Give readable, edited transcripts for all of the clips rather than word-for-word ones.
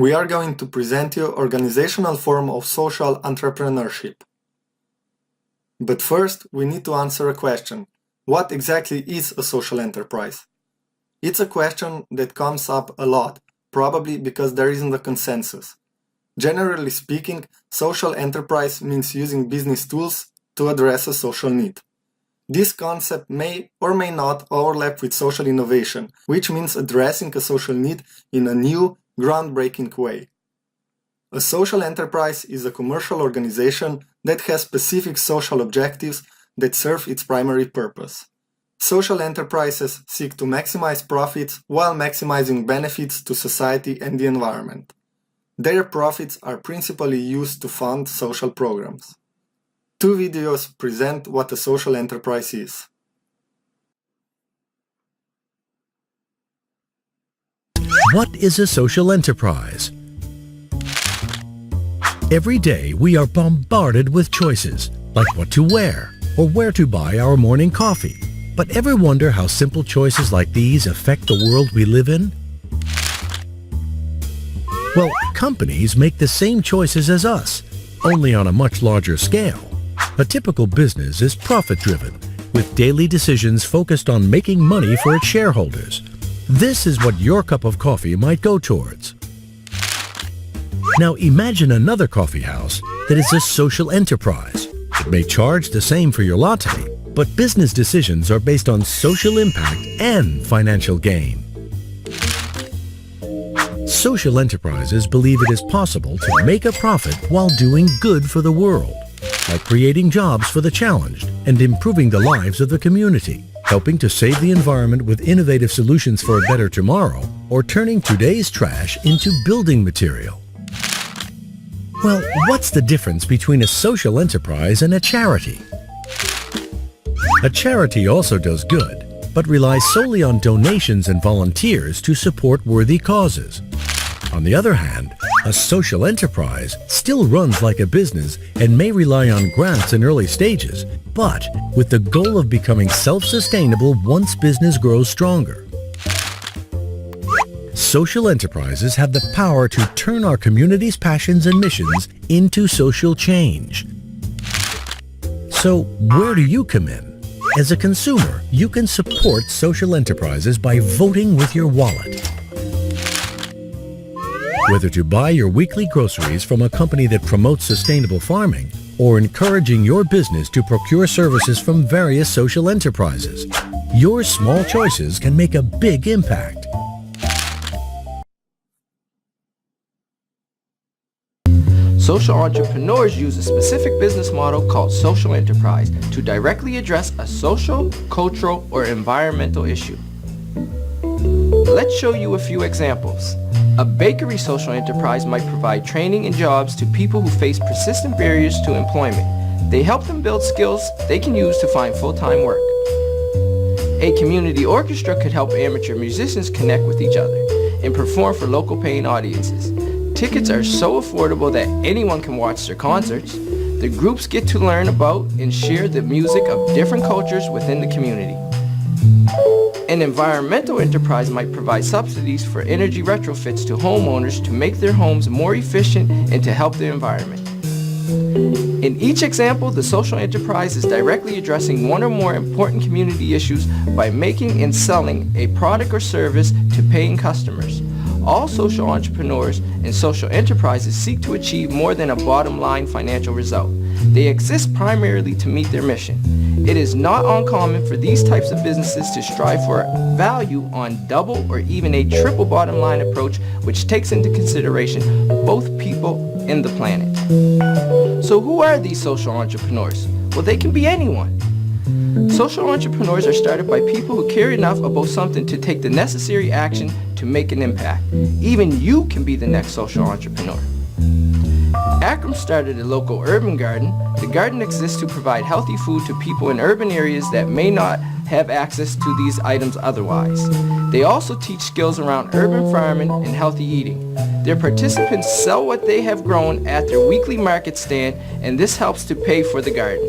we are going to present you organizational form of social entrepreneurship. But first, we need to answer a question. What exactly is a social enterprise? It's a question that comes up a lot, probably because there isn't a consensus. Generally speaking, social enterprise means using business tools to address a social need. This concept may or may not overlap with social innovation, which means addressing a social need in a new, groundbreaking way. A social enterprise is a commercial organization that has specific social objectives that serve its primary purpose. Social enterprises seek to maximize profits while maximizing benefits to society and the environment. Their profits are principally used to fund social programs. Two videos present what a social enterprise is. What is a social enterprise? Every day we are bombarded with choices, like what to wear or where to buy our morning coffee. But ever wonder how simple choices like these affect the world we live in? Well, companies make the same choices as us, only on a much larger scale. A typical business is profit-driven, with daily decisions focused on making money for its shareholders. This is what your cup of coffee might go towards. Now imagine another coffee house that is a social enterprise. It may charge the same for your latte, but business decisions are based on social impact and financial gain. Social enterprises believe it is possible to make a profit while doing good for the world, like creating jobs for the challenged and improving the lives of the community, helping to save the environment with innovative solutions for a better tomorrow, or turning today's trash into building material. Well, what's the difference between a social enterprise and a charity? A charity also does good, but relies solely on donations and volunteers to support worthy causes. On the other hand, a social enterprise still runs like a business and may rely on grants in early stages, but with the goal of becoming self-sustainable once business grows stronger. Social enterprises have the power to turn our community's passions and missions into social change. So, where do you come in? As a consumer, you can support social enterprises by voting with your wallet. Whether to buy your weekly groceries from a company that promotes sustainable farming or encouraging your business to procure services from various social enterprises, your small choices can make a big impact. Social entrepreneurs use a specific business model called social enterprise to directly address a social, cultural, or environmental issue. Let's show you a few examples. A bakery social enterprise might provide training and jobs to people who face persistent barriers to employment. They help them build skills they can use to find full-time work. A community orchestra could help amateur musicians connect with each other and perform for local paying audiences. Tickets are so affordable that anyone can watch their concerts. The groups get to learn about and share the music of different cultures within the community. An environmental enterprise might provide subsidies for energy retrofits to homeowners to make their homes more efficient and to help the environment. In each example, the social enterprise is directly addressing one or more important community issues by making and selling a product or service to paying customers. All social entrepreneurs and social enterprises seek to achieve more than a bottom-line financial result. They exist primarily to meet their mission. It is not uncommon for these types of businesses to strive for value on double or even a triple bottom-line approach, which takes into consideration both people and the planet. So who are these social entrepreneurs? Well, they can be anyone. Social entrepreneurs are started by people who care enough about something to take the necessary action to make an impact. Even you can be the next social entrepreneur. Akram started a local urban garden. The garden exists to provide healthy food to people in urban areas that may not have access to these items otherwise. They also teach skills around urban farming and healthy eating. Their participants sell what they have grown at their weekly market stand, and this helps to pay for the garden.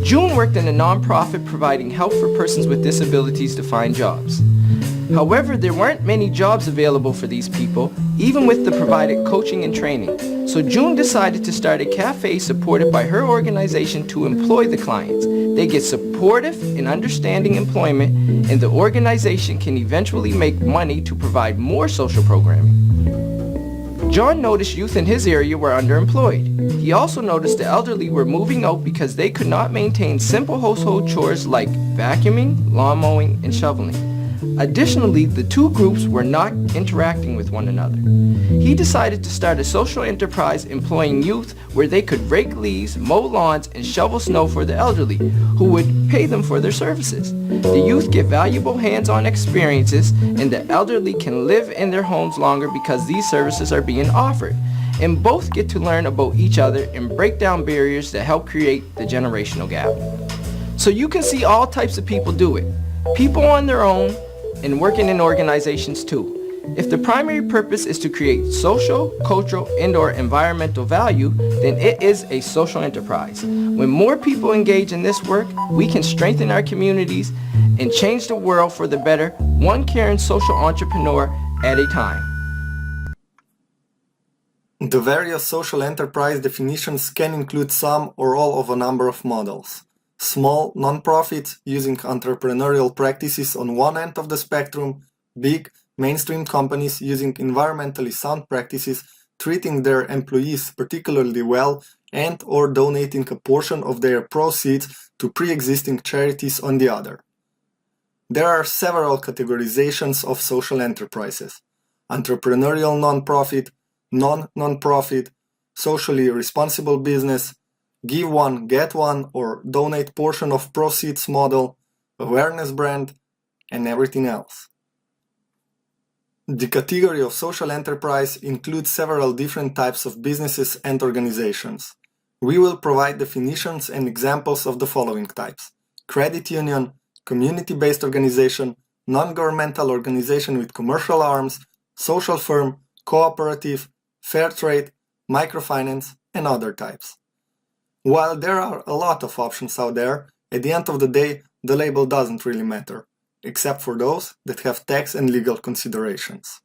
June worked in a nonprofit providing help for persons with disabilities to find jobs. However, there weren't many jobs available for these people, even with the provided coaching and training. So June decided to start a cafe supported by her organization to employ the clients. They get supportive and understanding employment, and the organization can eventually make money to provide more social programming. John noticed youth in his area were underemployed. He also noticed the elderly were moving out because they could not maintain simple household chores like vacuuming, lawn mowing, and shoveling. Additionally, the two groups were not interacting with one another. He decided to start a social enterprise employing youth where they could rake leaves, mow lawns, and shovel snow for the elderly, who would pay them for their services. The youth get valuable hands-on experiences, and the elderly can live in their homes longer because these services are being offered. And both get to learn about each other and break down barriers that help create the generational gap. So you can see all types of people do it. People on their own, and working in organizations too. If the primary purpose is to create social, cultural, and/or environmental value, then it is a social enterprise. When more people engage in this work, we can strengthen our communities and change the world for the better, one caring social entrepreneur at a time. The various social enterprise definitions can include some or all of a number of models. Small non-profits using entrepreneurial practices on one end of the spectrum, big mainstream companies using environmentally sound practices, treating their employees particularly well, and or donating a portion of their proceeds to pre-existing charities on the other. There are several categorizations of social enterprises: entrepreneurial non-profit, non-profit, socially responsible business, give one, get one, or donate portion of proceeds model, awareness brand, and everything else. The category of social enterprise includes several different types of businesses and organizations. We will provide definitions and examples of the following types: credit union, community-based organization, non-governmental organization with commercial arms, social firm, cooperative, fair trade, microfinance, and other types. While there are a lot of options out there, at the end of the day, the label doesn't really matter, except for those that have tax and legal considerations.